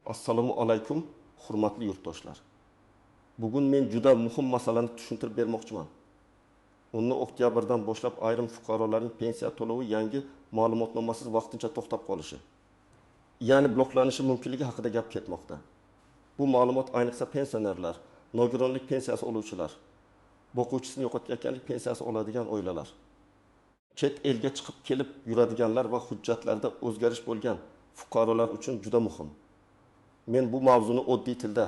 Assalomu alaykum, hurmatli yurtdoshlar. Bugun men juda muhim masalani tushuntirib bermoqchiman. 10 oktyabrdan boshlab ayrim fuqarolarning pensiya to'lovi yangi ma'lumotnomasiz vaqtincha to'xtab qolishi, ya'ni bloklanishi mumkinligi haqida gap ketmoqda. Bu ma'lumot ayniqsa pensionerlar, nogironlik pensiyasi oluvchilar, boquvchisini yo'qotganlik pensiyasi oladigan oilalar, chet elga chiqib kelib yuradiganlar va hujjatlarda o'zgarish bo'lgan fuqarolar uchun juda muhim. Men bu mavzuni oddiy tilda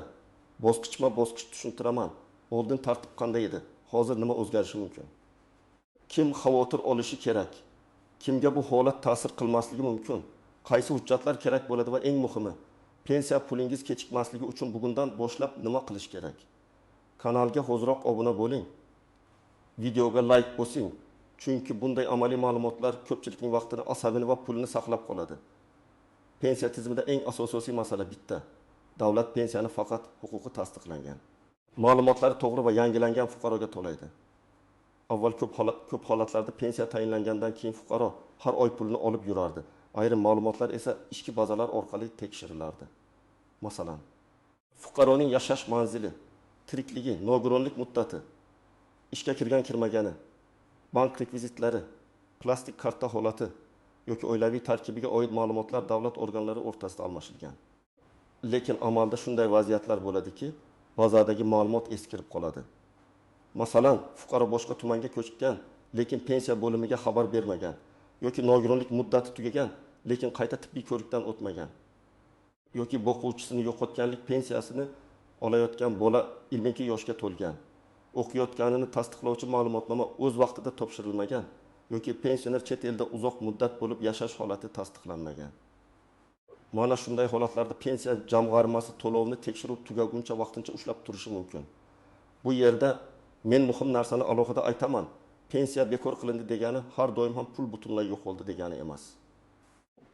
bosqichma-bosqich tushuntiraman. Oldin tartib qanday edi? Hozir nima o'zgarishi mumkin? Kim xavotir olishi kerak? Kimga bu holat ta'sir qilmasligi mumkin? Qaysi hujjatlar kerak bo'ladi va eng muhimi, pensiya pulingiz kechikmasligi uchun bugundan boshlab nima qilish kerak? Kanalga hoziroq obuna bo'ling. Videoga like bosing. Chunki bunday amaliy ma'lumotlar ko'pchilikning vaqtini, asabini va pulini saqlab qoladi. Pensiya tizimida eng asosiy masala bitta. Davlat pensiyani faqat huquqi tasdiqlangan, ma'lumotlari to'g'ri va yangilangan fuqaroga to'laydi. Avval ko'p holatlarda pensiya tayinlangandan keyin fuqaro har oy pulini olib yurardi. Ayrim ma'lumotlar esa ichki bazalar orqali tekshirilardi. Masalan, fuqaroning yashash manzili, tirikligi, nogironlik muddati, ishga kirgan-kirmagani, bank rekvizitlari, plastik karta holati yoki oilaviy tarkibiga oid ma'lumotlar davlat organlari o'rtasida almashilgan. Lekin amalda shunday vaziyatlar bo'ladiki, bazadagi ma'lumot eskirib qoladi. Masalan, fuqaro boshqa tumanga ko'chgan, lekin pensiya bo'limiga xabar bermagan yoki nogironlik muddati tugagan, lekin qayta tibbiy ko'rikdan o'tmagan yoki boquvchisini yo'qotganlik pensiyasini olayotgan bola 22 yoshga to'lgan, o'qiyotganini tasdiqlovchi ma'lumotnoma o'z vaqtida topshirilmagan yoki pensioner chet elda uzoq muddat bo'lib yashash holati tasdiqlanmagan. Mana shunday holatlarda pensiya jamg'armasi to'lovni tekshiruv tugaguncha vaqtincha ushlab turishi mumkin. Bu yerda men muhim narsani alohida aytaman. Pensiya bekor qilindi degani har doim ham pul butunlay yo'qoldi degani emas.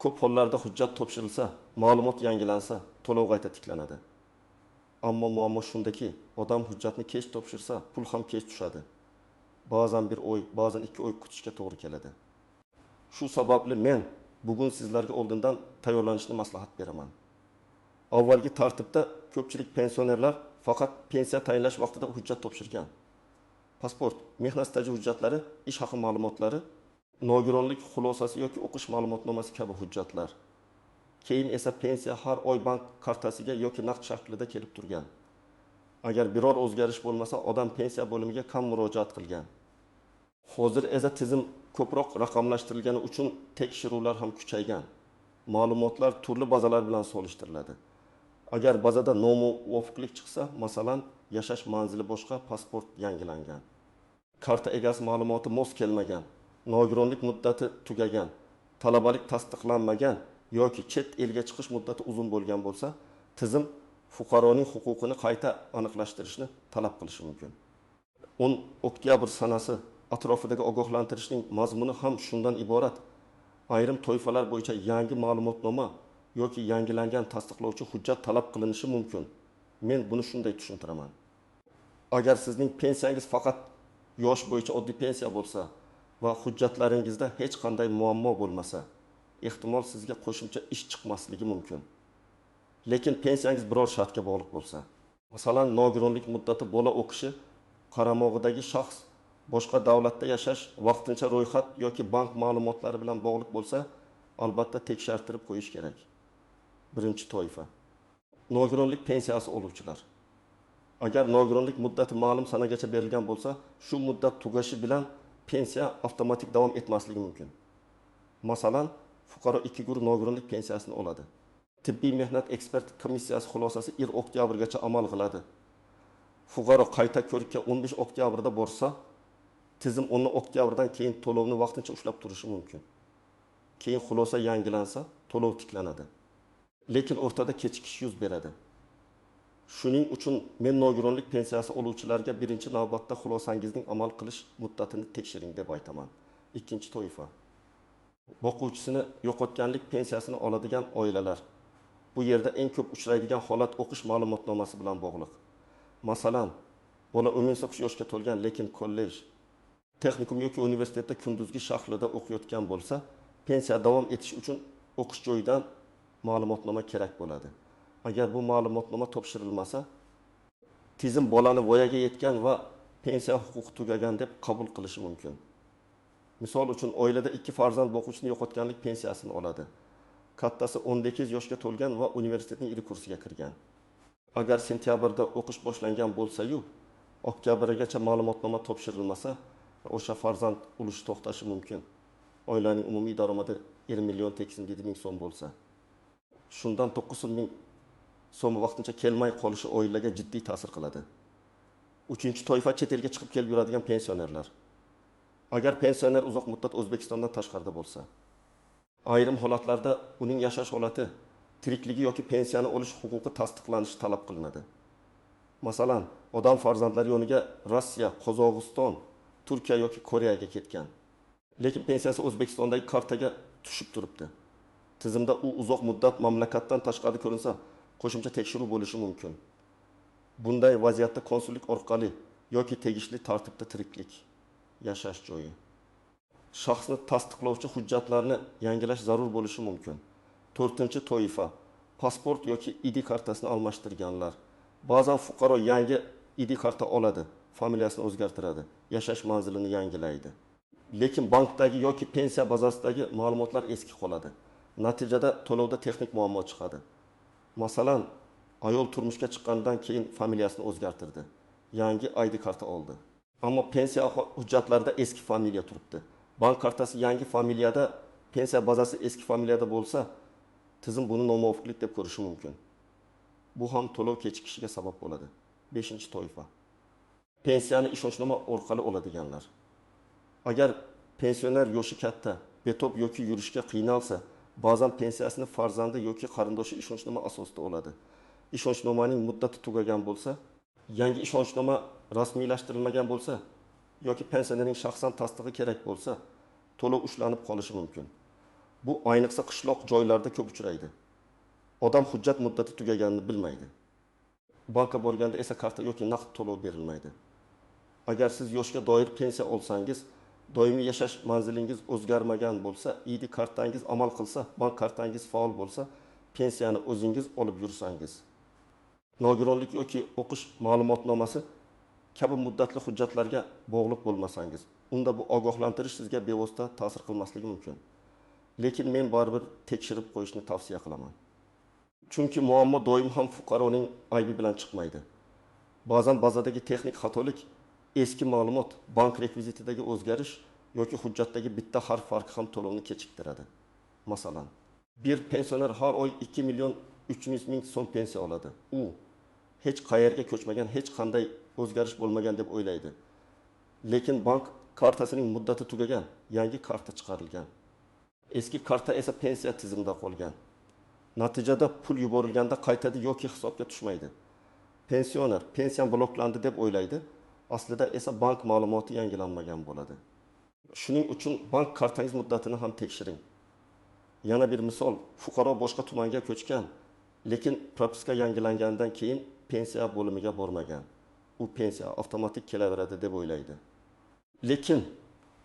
Ko'p hollarda hujjat topshirilsa, ma'lumot yangilansa, to'lov qayta tiklanadi. Ammo muammo shundaki, odam hujjatni kech topshirsa, pul ham kech tushadi. Ba'zan bir oy, ba'zan 2 oy kutishga to'g'ri keladi. Shu sababli men bugun sizlarga oldindan tayyorlanishni maslahat beraman. Avvalgi tartibda ko'pchilik pensionerlar faqat pensiya tayinlash vaqtida hujjat topshirgan. Pasport, mehnat staji hujjatlari, ish haqi ma'lumotlari, nogironlik xulosasi yoki o'qish ma'lumotnomasi kabi hujjatlar. Keyin esa pensiya har oy bank kartasiga yoki naqd shaklida kelib turgan. Agar biror o'zgarish bo'lmasa, odam pensiya bo'limiga kam murojaat qilgan. Hozir esa tizim ko'proq raqamlashtirilgani uchun tekshiruvlar ham kuchaygan. Ma'lumotlar turli bazalar bilan solishtiriladi. Agar bazada nomuvofiqlik chiqsa, masalan, yashash manzili boshqa, pasport yangilangan, karta egasi ma'lumoti mos kelmagan, nogironlik muddati tugagan, talabalik tasdiqlanmagan yoki chet elga chiqish muddati uzun bo'lgan bo'lsa, tizim fuqaroning huquqini qayta aniqlashtirishni talab qilishi mumkin. 10 oktyabr sanasi atrofidagi ogohlantirishning mazmuni ham shundan iborat. Ayrim toifalar bo'yicha yangi ma'lumotnoma yoki yangilangan tasdiqlovchi hujjat talab qilinishi mumkin. Men buni shunday tushuntiraman. Agar sizning pensiyangiz faqat yosh bo'yicha oddiy pensiya bo'lsa va hujjatlaringizda hech qanday muammo bo'lmasa, ehtimol sizga qo'shimcha ish chiqmasligi mumkin. Lekin pensiyangiz biror shartga bog'liq bo'lsa, masalan, nogironlik muddati, bola o'qishi, qaramog'idagi shaxs boshqa davlatda yashash, vaqtincha ro'yxat yoki bank ma'lumotlari bilan bog'liq bo'lsa, albatta tekshirtirib qo'yish kerak. Birinchi toifa. Nogironlik pensiyasi oluvchilar. Agar nogironlik muddati ma'lum sanagacha berilgan bo'lsa, shu muddat tugashi bilan pensiya avtomatik davom etmasligi mumkin. Masalan, fuqaro 2 guruh nogironlik pensiyasini oladi. Tibbiy mehnat ekspert komissiyasi xulosasi 1 oktyabrgacha amal qiladi. Fuqaro qayta ko'rikka 15 oktyabrda borsa, tizim 10 oktyabrdan keyin to'lovni vaqtincha ushlab turishi mumkin. Keyin xulosa yangilansa, to'lov tiklanadi. Lekin o'rtada kechikish yuz beradi. Shuning uchun men nogironlik pensiyasi oluvchilarga birinchi navbatda xulosangizning amal qilish muddatini tekshiring deb aytaman. Ikkinchi toifa. Boquvchisini yo'qotganlik pensiyasini oladigan oilalar. Bu yerda eng ko'p uchraydigan holat o'qish ma'lumotnomasi bilan bog'liq. Masalan, bola 18 yoshga to'lgan, lekin kollej, texnikum yoki universitetda kunduzgi shaklida o'qiyotgan bo'lsa, pensiya davom etish uchun o'qish joyidan ma'lumotnoma kerak bo'ladi. agar bu ma'lumotnoma topshirilmasa, tizim bolani voyaga yetgan va pensiya huquqi tugagan deb qabul qilishi mumkin. Misol uchun, oilada 2 farzand boquvchini yo'qotganlik pensiyasini oladi. Kattasi 18 yoshga to'lgan va universitetning ilk kursiga kirgan. Agar sentyabrda o'qish boshlangan bo'lsa-yu, oktyabrgacha ma'lumotnoma topshirilmasa, o'sha farzand ulushi to'xtashi mumkin. Oilaning umumiy daromadi 1,87 ming so'm bo'lsa, shundan 900 ming so'm vaqtincha kelmay qolishi oilaga jiddiy ta'sir qiladi. Uchinchi toifa chet elga chiqib kelib yuradigan pensionerlar. Agar pensioner uzoq muddat O'zbekistondan tashqarida bo'lsa, ayrim holatlarda uning yashash holati, tirikligi yoki pensiyani olish huquqi tasdiqlanishi talab qilinadi. Masalan, odam farzandlari yoniga Rossiya, Qozog'iston, Turkiya yoki Koreyaga ketgan. Lekin pensiyasi O'zbekistondagi kartaga tushib turibdi. Tizimda u uzoq muddat mamlakatdan tashqarida ko'rinsa, qo'shimcha tekshiruv bo'lishi mumkin. Bunday vaziyatda konsullik orqali yoki tegishli tartibda tiriklik, yashash joyi, shaxsni tasdiqlovchi hujjatlarni yangilash zarur bo'lishi mumkin. 4-toifa pasport yoki ID kartasini almashtirganlar. Ba'zan fuqaro yangi ID karta oladi, familiyasini o'zgartiradi, yashash manzilini yangilaydi. Lekin bankdagi yoki pensiya bazasidagi ma'lumotlar eski qoladi. Natijada to'lovda texnik muammo chiqadi. Masalan, ayol turmushga chiqqandan keyin familiyasini o'zgartirdi, yangi ID karta oldi. Ammo pensiya hujjatlarida eski familiya turibdi. Bank kartasi yangi familiyada, pensiya bazasi eski familiyada bo'lsa, tizim buni nomuvofiqlik deb ko'rishi mumkin. Bu ham to'lov kechikishiga sabab bo'ladi. 5-toifa. Pensiyani ishonchnoma orqali oladiganlar. Agar pensioner yoshi katta, betob yoki yurishga qiynalsa, ba'zan pensiyasini farzandi yoki qarindoshi ishonchnoma asosida oladi. Ishonchnomaning muddati tugagan bo'lsa, yangi ishonchnoma rasmiylashtirilmagan bo'lsa yoki pensionerning shaxsan tasdig'i kerak bo'lsa, to'lov ushlanib qolishi mumkin. Bu ayniqsa qishloq joylarda ko'p uchraydi. Odam hujjat muddati tugaganini bilmaydi. Bankka borganda esa karta yoki naqd to'lov berilmaydi. Agar siz yoshga doir pensiya olsangiz, doimiy yashash manzilingiz o'zgarmagan bo'lsa, ID kartangiz amal qilsa, bank kartangiz faol bo'lsa, pensiyani o'zingiz olib yursangiz, nogironlik yoki o'qish ma'lumotnomasi kabi muddatli hujjatlarga bog'liq bo'lmasangiz, unda bu ogohlantirish sizga bevosita ta'sir qilmasligi mumkin. Lekin men baribir tekshirib qo'yishni tavsiya qilaman. Chunki muammo doim ham fuqaroning aybi bilan chiqmaydi. Ba'zan bazadagi texnik xatolik, eski ma'lumot, bank rekvizitidagi o'zgarish yoki hujjatdagi bitta harf farqi ham to'lovni kechiktiradi. Masalan, bir pensioner har oy 2,3 million so'm pensiya oladi. U hech qayerga ko'chmagan, hech qanday o'zgarish bo'lmagan deb o'ylaydi. Lekin bank kartasining muddati tugagan, yangi karta chiqarilgan. Eski karta esa pensiya tizimida qolgan. Natijada pul yuborilganda qaytadi yoki hisobga tushmaydi. Pensioner pensiyam bloklandi deb o'ylaydi, aslida esa bank ma'lumoti yangilanmagan bo'ladi. Shuning uchun bank kartangiz muddatini ham tekshiring. Yana bir misol, fuqaro boshqa tumanga ko'chgan, lekin propiska yangilangandan keyin pensiya bo'limiga bormagan. U pensiya avtomatik kelaveradi deb o'ylaydi. Lekin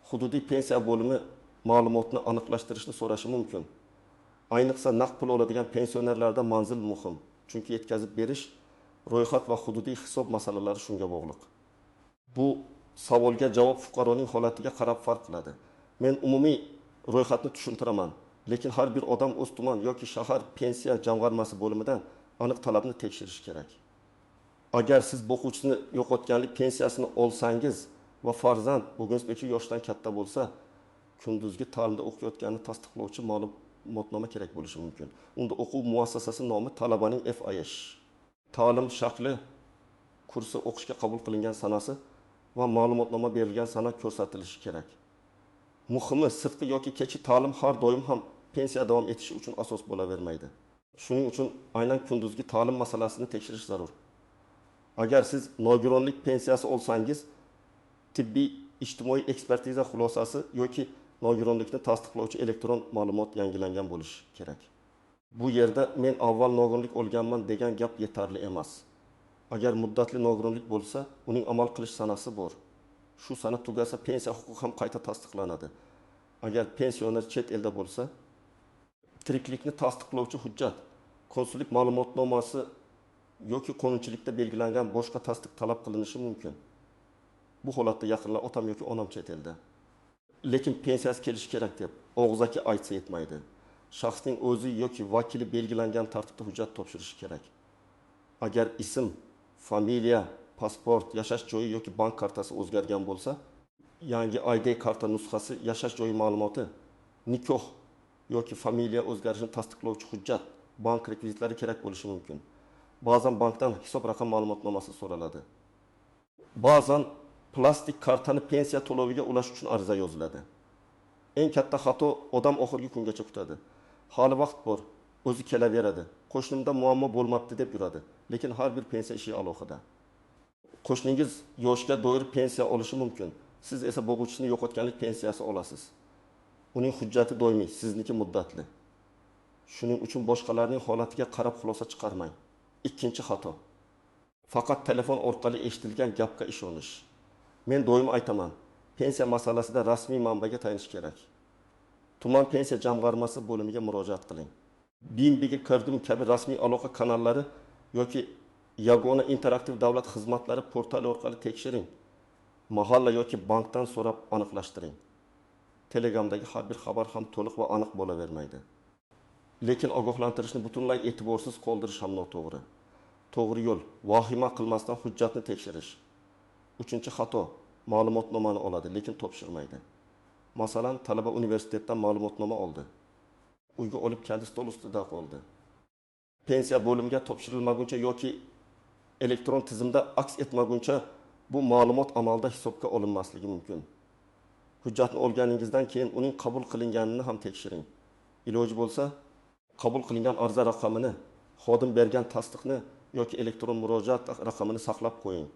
hududiy pensiya bo'limi ma'lumotni aniqlashtirishni so'rashi mumkin. Ayniqsa naqd pul oladigan pensionerlarda manzil muhim. Chunki yetkazib berish, ro'yxat va hududiy hisob masalalari shunga bog'liq. Bu savolga javob fuqaroning holatiga qarab farq qiladi. Men umumiy ro'yxatni tushuntiraman, lekin har bir odam o'z tuman yoki shahar pensiya jamg'armasi bo'limidan aniq talabni tekshirish kerak. Agar siz boquvchisini yo'qotganlik pensiyasini olsangiz va farzand bugungi yoshdan katta bo'lsa, kunduzgi ta'limda o'qiyotganini tasdiqlovchi ma'lumotnoma kerak bo'lishi mumkin. Unda o'quv muassasasi nomi, talabaning FIH, ta'lim shakli, kursi o'qishga qabul qilingan sanasi va ma'lumotnoma berilgan sana ko'rsatilishi kerak. Muhimi, sirtqi yoki kechki ta'lim har doim ham pensiya davom etishi uchun asos bo'lavermaydi. Shuning uchun aynan kunduzgi ta'lim masalasini tekshirish zarur. Agar siz nogironlik pensiyasi olsangiz, tibbiy ijtimoiy ekspertiza xulosasi yoki nogironlikni tasdiqlovchi elektron ma'lumot yangilangan bo'lishi kerak. Bu yerda men avval nogironlik olganman degan gap yetarli emas. Agar muddatli nogironlik bo'lsa, uning amal qilish sanasi bor. Shu sana tugasa pensiya huquqi ham qayta tasdiqlanadi. Agar pensioner chet elda bo'lsa, tiriklikni tasdiqlovchi hujjat, konsullik ma'lumotnomasi yoki qonunchilikda belgilangan boshqa tasdiq talab qilinishi mumkin. Bu holatda yaqinlar otam yoki onam chet elda. Lekin pensiyasi kelishi kerak deb og'zaki aytsa yetmaydi. Shaxsning o'zi yoki vakili belgilangan tartibda hujjat topshirishi kerak. Agar ism, familiya, pasport, yashash joyi yoki bank kartasi o'zgargan bo'lsa, yangi ID karta nusxasi, yashash joyi ma'lumoti, nikoh yoki familiya o'zgarishini tasdiqlovchi hujjat, bank rekvizitlari kerak bo'lishi mumkin. Ba'zan bankdan hisob raqam ma'lumotnomasi so'raladi. Ba'zan plastik kartani pensiya to'loviga ulash uchun ariza yoziladi. Eng katta xato odam oxirgi kungacha kutadi. Hali vaqt bor, o'zi kelaveradi. Qo'shnimda muammo bo'lmabdi deb yuradi. Lekin har bir pensiya ishi alohida. Qo'shningiz yoshga doir pensiya olishi mumkin. Siz esa bo'g'uvchisini yo'qotganlik pensiyasi olasiz. Uning hujjati doimiy, sizniki muddatli. Shuning uchun boshqalarning holatiga qarab xulosa chiqarmang. Ikkinchi xato. Faqat telefon orqali eshitilgan gapga ishonish. Men doim aytaman, pensiya masalasida rasmiy manbaga tayinish kerak. Tuman pensiya jamg'armasi bo'limiga murojaat qiling. BIMBga kirdim kabi rasmiy aloqa kanallari yoki yagona interaktiv davlat xizmatlari portali orqali tekshiring. Mahalla yoki bankdan so'rab aniqlashtiring. Telegramdagi har bir xabar ham to'liq va aniq bo'lavermaydi. Lekin ogohlantirishni butunlay e'tiborsiz qoldirish ham noto'g'ri. To'g'ri yo'l vahima qilmasdan hujjatni tekshirish. Uchinchi xato, ma'lumotnomani oladi, lekin topshirmaydi. Masalan, talaba universitetdan ma'lumotnoma oldi. Uyga olib keldi, stol ustida qoldi. Pensiya bo'limiga topshirilmaguncha yoki elektron tizimda aks etmaguncha bu ma'lumot amalda hisobga olinmasligi mumkin. Hujjatni olganingizdan keyin uning qabul qilinganini ham tekshiring. Iloji bo'lsa, qabul qilingan ariza raqamini, xodim bergan tasdiqni yoki elektron murojaat raqamini saqlab qo'ying.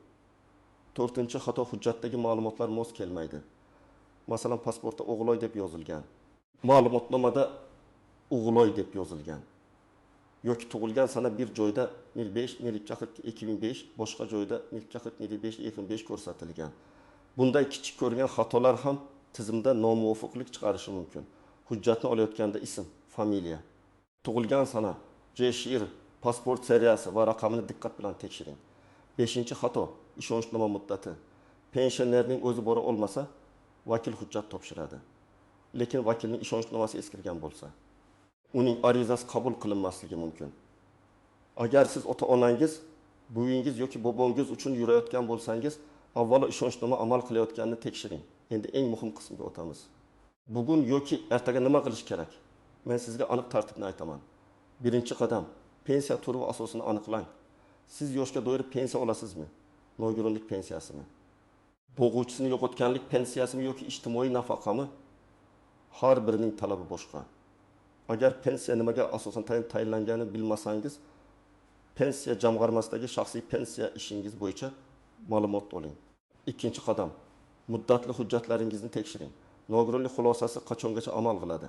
To'rtinchi xato, hujjatdagi ma'lumotlar mos kelmaydi. Masalan, pasportda O'g'loy deb yozilgan. Ma'lumotnomada O'g'loy deb yozilgan. Yoki tug'ilgan sana bir joyda 05-2005, boshqa joyda 05-2005 ko'rsatilgan. Bunday kichik ko'rgan xatolar ham tizimda nomuvofiqlik chiqarishi mumkin. Hujjatni olayotganda ism, familiya, tug'ilgan sana, shir, pasport seriyasi va raqamini diqqat bilan tekshiring. 5-xato, ishonchnoma muddati. Pensionerning o'zi bora olmasa, vakil hujjat topshiradi. Lekin vakilning ishonchnomasi eskirgan bo'lsa, uning arizasi qabul qilinmasligi mumkin. Agar siz ota-onangiz, buvinggiz yoki bobongiz uchun yurayotgan bo'lsangiz, avvalo ishonchnoma amal qilayotganini tekshiring. Endi eng muhim qismga o'tamiz. Bugun yoki ertaga nima qilish kerak? Men sizga aniq tartibni aytaman. Birinchi qadam, pensiya turi va asosini aniqlang. Siz yoshga doir pensiya olasizmi? Nogironlik pensiyasimi? Bo'g'uvchisini yo'qotganlik pensiyasimi yoki ijtimoiy nafaqami? Har birining talabi boshqa. Agar pensiya nimaga asosan tayinlanganini bilmasangiz, pensiya jamg'armasidagi shaxsiy pensiya ishingiz bo'yicha ma'lumot oling. Ikkinchi qadam, muddatli hujjatlaringizni tekshiring. Nogironlik xulosasi qachongacha amal qiladi?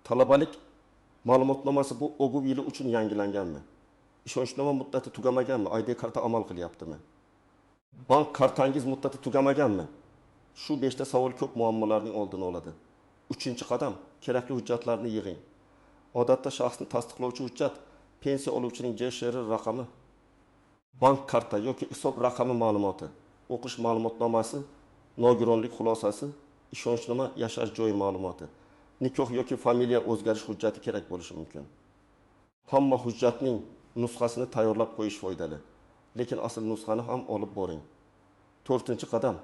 Talabalik ma'lumotnomasi bu o'quv yili uchun yangilanganmi? Ishonchnoma muddati tugamaganmi? ID karta amal qilyaptimi? Bank kartangiz muddati tugamaganmi? Shu 5 ta savol ko'p muammolarning oldini oladi. Uchinchi qadam, kerakli hujjatlarni yig'ing. Odatda shaxsni tasdiqlovchi hujjat pensiya oluvchining JSHR raqami, bank karta yoki hisob raqami ma'lumoti, o'qish ma'lumotnomasi, nogironlik xulosasi, ishonchnoma, yashash joyi ma'lumoti, nikoh yoki familiya o'zgarish hujjati kerak bo'lishi mumkin. Hamma hujjatning nusxasini tayyorlab qo'yish foydali, lekin asl nusxani ham olib boring. To'rtinchi qadam,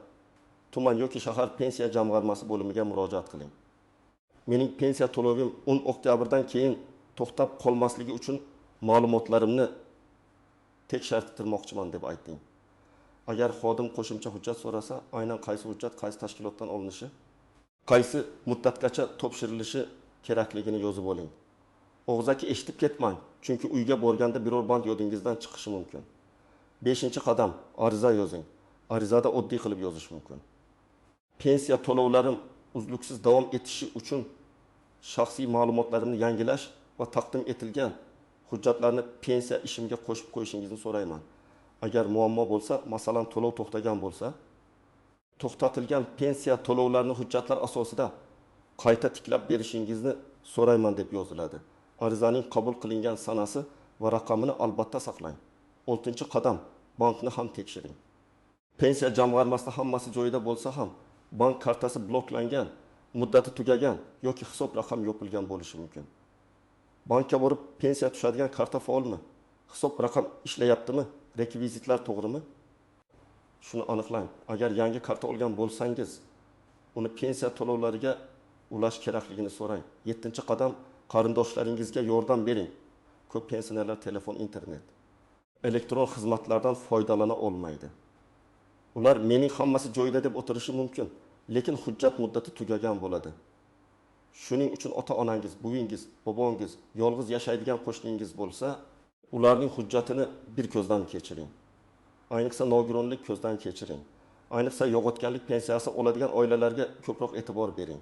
tuman yoki shahar pensiya jamg'armasi bo'limiga murojaat qiling. Mening pensiya to'lovim 10 oktyabrdan keyin to'xtab qolmasligi uchun ma'lumotlarimni tekshirtirmoqchiman deb ayting. Agar xodim qo'shimcha hujjat so'rasa, aynan qaysi hujjat qaysi tashkilotdan olinishi, qaysi muddatgacha topshirilishi kerakligini yozib oling. Og'zaki eshitib ketmang, chunki uyga borganda biror band yodingizdan chiqishi mumkin. 5-qadam, ariza yozing. Arizada oddiy qilib yozish mumkin. Pensiya to'lovlarim uzluksiz davom etishi uchun shaxsiy ma'lumotlarimni yangilash va taqdim etilgan hujjatlarni pensiya ishimga qo'shib qo'yishingizni so'rayman. Agar muammo bo'lsa, masalan to'lov to'xtagan bo'lsa, to'xtatilgan pensiya to'lovlarini hujjatlar asosida qayta tiklab berishingizni so'rayman deb yoziladi. Arizaning qabul qilingan sanasi va raqamini albatta saqlang. 6-qadam, bankni ham tekshiring. Pensiya jamg'armasida hammasi joyida bo'lsa ham, bank kartasi bloklangan, muddati tugagan yoki hisob raqami yopilgan bo'lishi mumkin. Bankka borib pensiya tushadigan karta faolmi? Hisob raqam ishlayaptimi? Rekvizitlar to'g'rimi? Shuni aniqlang. Agar yangi karta olgan bo'lsangiz, uni pensiya to'lovlariga ulash kerakligini so'rang. 7-qadam, qarindoshlaringizga yordam bering. Ko'p pensionerlar telefon, internet, elektron xizmatlardan foydalana olmaydi. Ular mening hammasi joyida deb o'tirishi mumkin, lekin hujjat muddati tugagan bo'ladi. Shuning uchun ota-onangiz, buvingiz, bobongiz, yolg'iz yashaydigan qo'shningiz bo'lsa, ularning hujjatini bir ko'zdan kechiring. Ayniqsa nogironlik ko'zdan kechiring. Ayniqsa yo'qotganlik pensiyasi oladigan oilalarga ko'proq e'tibor bering.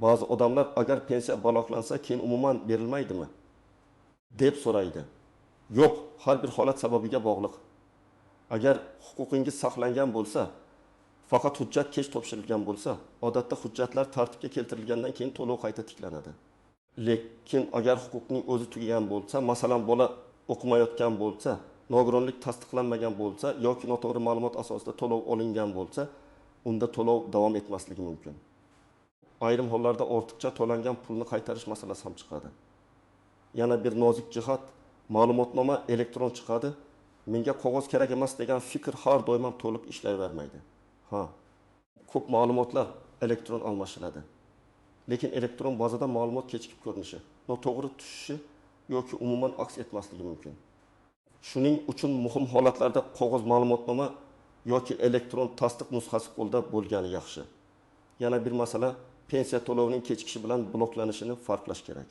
Ba'zi odamlar agar pensiya bloklansa, keyin umuman berilmaydimi deb so'raydi. Yo'q, har bir holat sababiga bog'liq. Agar huquqingiz saqlangan bo'lsa, faqat hujjat kech topshirilgan bo'lsa, odatda hujjatlar tartibga keltirilgandan keyin to'lov qayta tiklanadi. Lekin agar huquqning o'zi tugagan bo'lsa, masalan bola o'qimayotgan bo'lsa, nogironlik tasdiqlanmagan bo'lsa yoki noto'g'ri ma'lumot asosida to'lov olingan bo'lsa, unda to'lov davom etmasligi mumkin. Ayrim hollarda ortiqcha to'langan pulni qaytarish masalasi ham chiqadi. Yana bir nozik jihat, ma'lumotnoma elektron chiqadi. Menga qog'oz kerak emas degan fikr har doim ham to'liq ishlayvermaydi. Ko'p ma'lumotlar elektron almashiladi. Lekin elektron bazada ma'lumot kechikib ko'rinishi, noto'g'ri tushishi yoki umuman aks etmasligi mumkin. Shuning uchun muhim holatlarda qog'oz ma'lumotnoma yoki elektron tasdiq nusxasi qo'lda bo'lgani yaxshi. Yana bir masala, pensiya to'lovining kechikishi bilan bloklanishini farqlash kerak.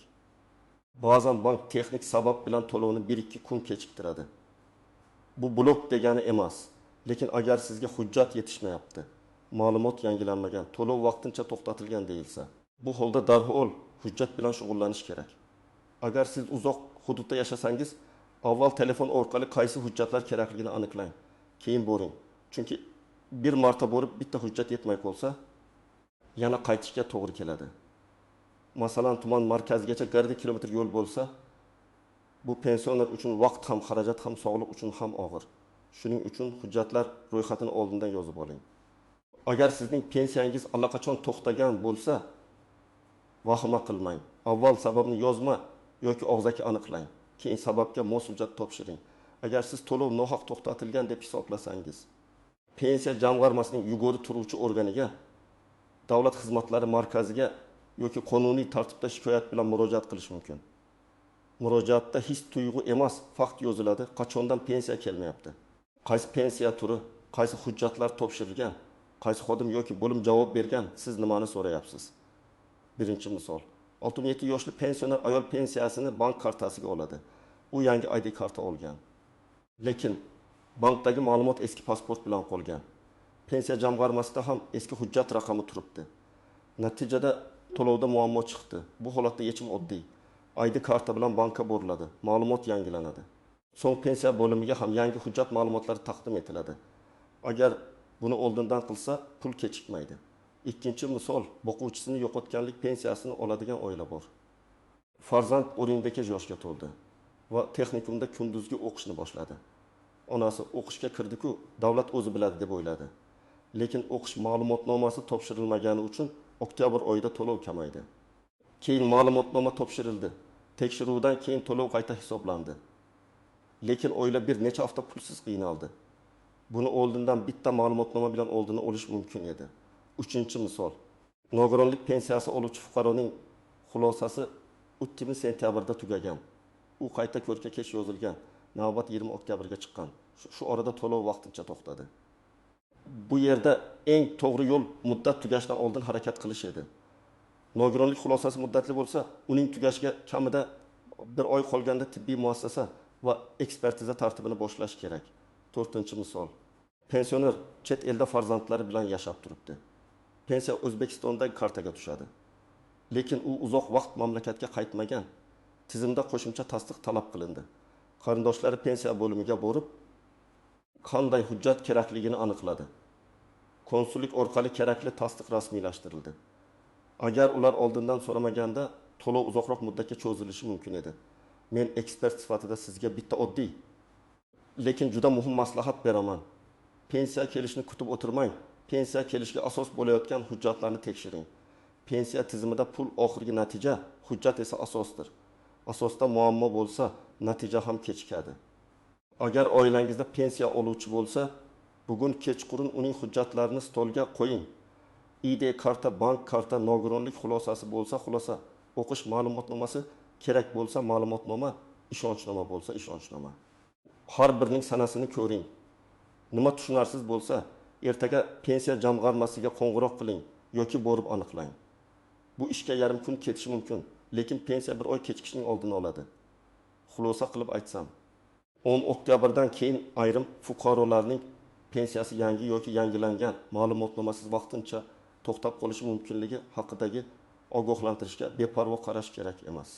Ba'zan bank texnik sabab bilan to'lovni 1-2 kun kechiktiradi. Bu blok degani emas. Lekin agar sizga hujjat yetishmayapti, ma'lumot yangilanmagan, to'lov vaqtincha to'xtatilgan deyilsa, bu holda darhol hujjat bilan shug'ullanish kerak. Agar siz uzoq hududda yashasangiz, avval telefon orqali qaysi hujjatlar kerakligini aniqlang, keyin boring. Chunki bir marta borib bitta hujjat yetmay qolsa, yana qaytishga to'g'ri keladi. Masalan, tuman markazigacha 40 kilometr yo'l bo'lsa, bu pensioner uchun vaqt ham, xarajat ham, sog'liq uchun ham og'ir. Shuning uchun hujjatlar ro'yxatini oldindan yozib oling. Agar sizning pensiyangiz allaqachon to'xtagan bo'lsa, vahima qilmang. Avval sababni yozma yoki og'zaki aniqlang. Keyin sababga mos hujjat topshiring. Agar siz to'lov nohaq to'xtatilgan deb hisoblasangiz, pensiya jamg'armasining yugurib turuvchi organiga, davlat xizmatlari markaziga yoki qonuniy tartibda shikoyat bilan murojaat qilish mumkin. Murojaatda his tuyg'u emas, fakt yoziladi, qachondan pensiya kelmayapti, qaysi pensiya turi, qaysi hujjatlar topshirilgan, qaysi xodim yoki bo'lim javob bergan, siz nimani so'rayapsiz. Birinchi misol, 67 yoshli pensioner ayol pensiyasini bank kartasiga oladi. U yangi ID karta olgan. Lekin bankdagi ma'lumot eski pasport bilan qolgan. Pensiya jamg'armasida ham eski hujjat raqami turibdi. Natijada to'lovda muammo chiqdi. Bu holatda yechim oddiy. ID karta bilan bankka boriladi, ma'lumot yangilanadi. So'ng pensiya bo'limiga ham yangi hujjat ma'lumotlari taqdim etiladi. Agar buni oldindan qilsa, pul kechikmaydi. Ikkinchi misol, boquvchisini yo'qotganlik pensiyasini oladigan oila bor. Farzand 18 yoshga to'ldi va texnikumda kunduzgi o'qishni boshladi. Onasi o'qishga kirdi-ku, davlat o'zi biladi deb o'yladi. Lekin o'qish ma'lumotnomasi topshirilmagani uchun oktyabr oyida to'lov kamaydi. Keyin ma'lumotnoma topshirildi. Tekshiruvdan keyin to'lov qayta hisoblandi. Lekin oila bir necha hafta pulsiz qiynaldi. Buni oldindan bitta ma'lumotnoma bilan oldini olish mumkin edi. Uchinchi misol, nogironlik pensiyasi oluvchi fuqaroning xulosasi 3 sentyabrda tugagan. U qayta ko'rikka kech yozilgan. Navbat 20 oktyabrga chiqqan. Shu orada to'lov vaqtincha to'xtadi. Bu yerda eng to'g'ri yo'l muddat tugashidan oldin harakat qilish edi. Nogironlik xulosasi muddatli bo'lsa, uning tugashiga kamida 1 oy qolganda tibbiy muassasa va ekspertiza tartibini boshlash kerak. 4-misol, pensioner chet elda farzandlari bilan yashab turibdi. Pensiya O'zbekistondagi kartaga tushadi. Lekin u uzoq vaqt mamlakatga qaytmagan. Tizimda qo'shimcha tasdiq talab qilindi. Qarindoshlari pensiya bo'limiga borib, qanday hujjat kerakligini aniqladi. Konsullik orqali kerakli tasdiq rasmiylashtirildi. Agar ular oldindan so'ramaganda, to'lov uzoqroq muddatga cho'zilishi mumkin edi. Men ekspert sifatida sizga bitta oddiy, lekin juda muhim maslahat beraman. Pensiya kelishini kutib o'tirmang. Pensiya kelishga asos bo'layotgan hujjatlarni tekshiring. Pensiya tizimida pul oxirgi natija, hujjat esa asosdir. Asosda muammo bo'lsa, natija ham kechikadi. Agar oilangizda pensiya oluvchi bo'lsa, bugun kechqurun uning hujjatlarini stolga qo'ying. ID karta, bank karta, nogironlik xulosasi bo'lsa xulosa, o'qish ma'lumotnomasi kerak bo'lsa ma'lumotnoma, ishonchnoma bo'lsa ishonchnoma. Har birining sanasini ko'ring. Nima tushunarsiz bo'lsa, ertaga pensiya jamg'armasiga qo'ng'iroq qiling yoki borib aniqlang. Bu ishga yarim kun ketishi mumkin, lekin pensiya bir oy kechikishning oldini oladi. Xulosa qilib aytsam, 10 oktyabrdan keyin ayrim fuqarolarning pensiyasi yangi yoki yangilangan ma'lumotnomasiz vaqtincha to'xtab qolishi mumkinligi haqidagi ogohlantirishga beparvo qarash kerak emas.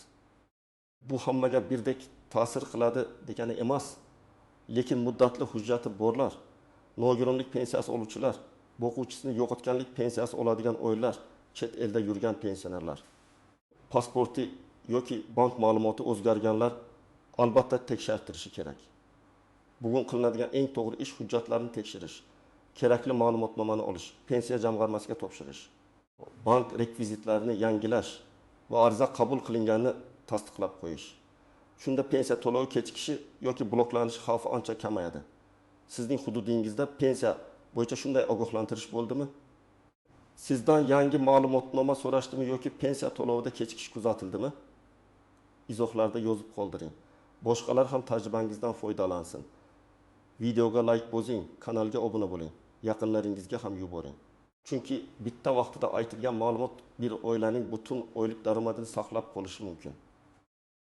Bu hammaga birdek ta'sir qiladi degani emas, lekin muddatli hujjati borlar, nogironlik pensiyasi oluvchilar, boquvchisini yo'qotganlik pensiyasi oladigan oilalar, chet elda yurgan pensionerlar, pasporti yoki bank ma'lumoti o'zgarganlar albatta tekshirtirishi kerak. Bugun qilinadigan eng to'g'ri ish hujjatlarni tekshirish, kerakli ma'lumotnomani olish, pensiya jamg'armasiga topshirish, bank rekvizitlarini yangilash va ariza qabul qilinganini tasdiqlab qo'yish. Shunda pensiya to'lovi kechikishi yoki bloklanish xavfi ancha kamayadi. Sizning hududingizda pensiya bo'yicha shunday ogohlantirish bo'ldimi? Sizdan yangi ma'lumotnoma so'rashdimi yoki pensiya to'lovida kechikish kuzatildimi? Izohlarda yozib qoldiring. Boshqalar ham tajribangizdan foydalansin. Videoga like bosing, kanalga obuna bo'ling, yaqinlaringizga ham yuboring. Chunki bitta vaqtida aytilgan ma'lumot bir oilaning butun oylik daromadini saqlab qolishi mumkin.